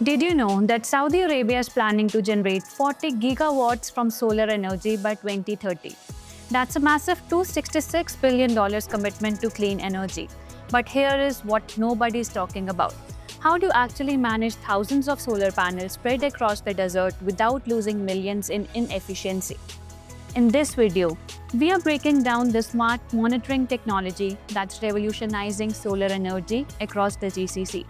Did you know that Saudi Arabia is planning to generate 40 gigawatts from solar energy by 2030? That's a massive $266 billion commitment to clean energy. But here is what nobody is talking about. How do you actually manage thousands of solar panels spread across the desert without losing millions in inefficiency? In this video, we are breaking down the smart monitoring technology that's revolutionizing solar energy across the GCC.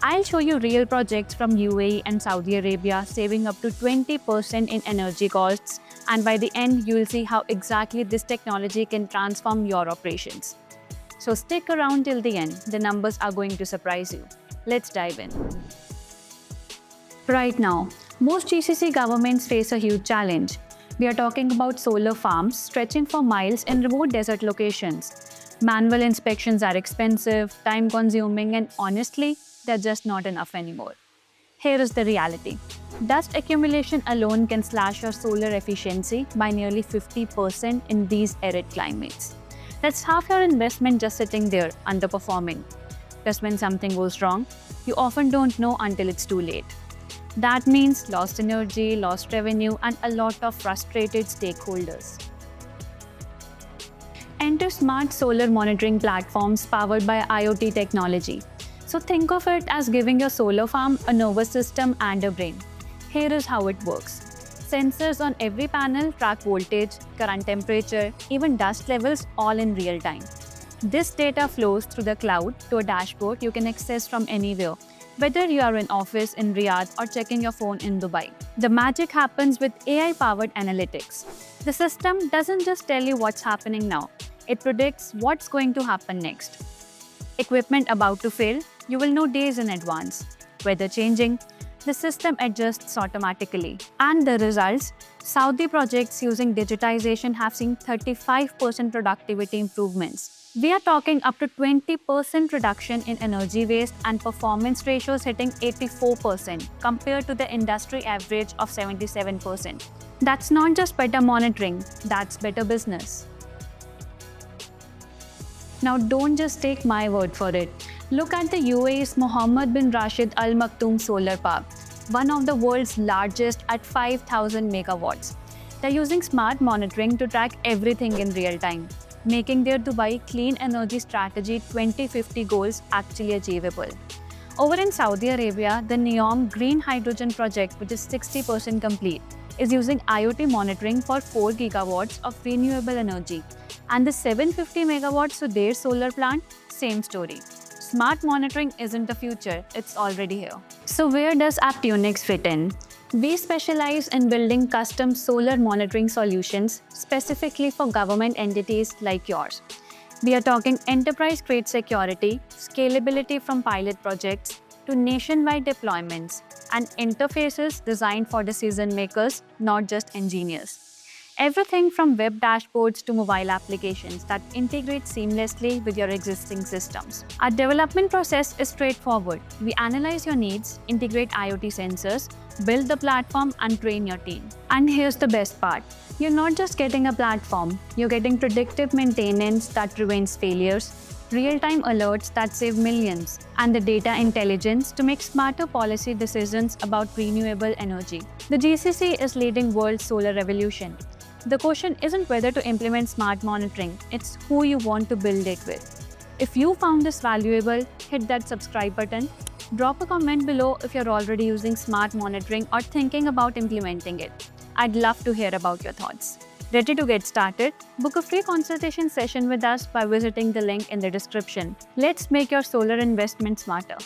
I'll show you real projects from UAE and Saudi Arabia saving up to 20% in energy costs, and by the end, you'll see how exactly this technology can transform your operations. So stick around till the end, the numbers are going to surprise you. Let's dive in. Right now, most GCC governments face a huge challenge. We are talking about solar farms stretching for miles in remote desert locations. Manual inspections are expensive, time-consuming, and honestly, they're just not enough anymore. Here is the reality. Dust accumulation alone can slash your solar efficiency by nearly 50% in these arid climates. That's half your investment just sitting there, underperforming. Because when something goes wrong, you often don't know until it's too late. That means lost energy, lost revenue, and a lot of frustrated stakeholders. Enter smart solar monitoring platforms powered by IoT technology. So think of it as giving your solar farm a nervous system and a brain. Here is how it works. Sensors on every panel track voltage, current temperature, even dust levels all in real time. This data flows through the cloud to a dashboard you can access from anywhere, whether you are in office in Riyadh or checking your phone in Dubai. The magic happens with AI-powered analytics. The system doesn't just tell you what's happening now, it predicts what's going to happen next. Equipment about to fail, you will know days in advance. Weather changing, the system adjusts automatically. And the results? Saudi projects using digitization have seen 35% productivity improvements. We are talking up to 20% reduction in energy waste and performance ratios hitting 84% compared to the industry average of 77%. That's not just better monitoring, that's better business. Now don't just take my word for it. Look at the UAE's Mohammed bin Rashid Al Maktoum Solar Park, one of the world's largest at 5,000 megawatts. They're using smart monitoring to track everything in real time, making their Dubai Clean Energy Strategy 2050 goals actually achievable. Over in Saudi Arabia, the NEOM Green Hydrogen project, which is 60% complete, is using IoT monitoring for 4 gigawatts of renewable energy. And the 750 megawatts to their solar plant, same story. Smart monitoring isn't the future, it's already here. So where does Apteonix fit in? We specialize in building custom solar monitoring solutions specifically for government entities like yours. We are talking enterprise-grade security, scalability from pilot projects to nationwide deployments, and interfaces designed for decision makers, not just engineers. Everything from web dashboards to mobile applications that integrate seamlessly with your existing systems. Our development process is straightforward. We analyze your needs, integrate IoT sensors, build the platform, and train your team. And here's the best part. You're not just getting a platform, you're getting predictive maintenance that prevents failures, real-time alerts that save millions, and the data intelligence to make smarter policy decisions about renewable energy. The GCC is leading world solar revolution. The question isn't whether to implement smart monitoring, it's who you want to build it with. If you found this valuable, hit that subscribe button. Drop a comment below if you're already using smart monitoring or thinking about implementing it. I'd love to hear about your thoughts. Ready to get started? Book a free consultation session with us by visiting the link in the description. Let's make your solar investment smarter.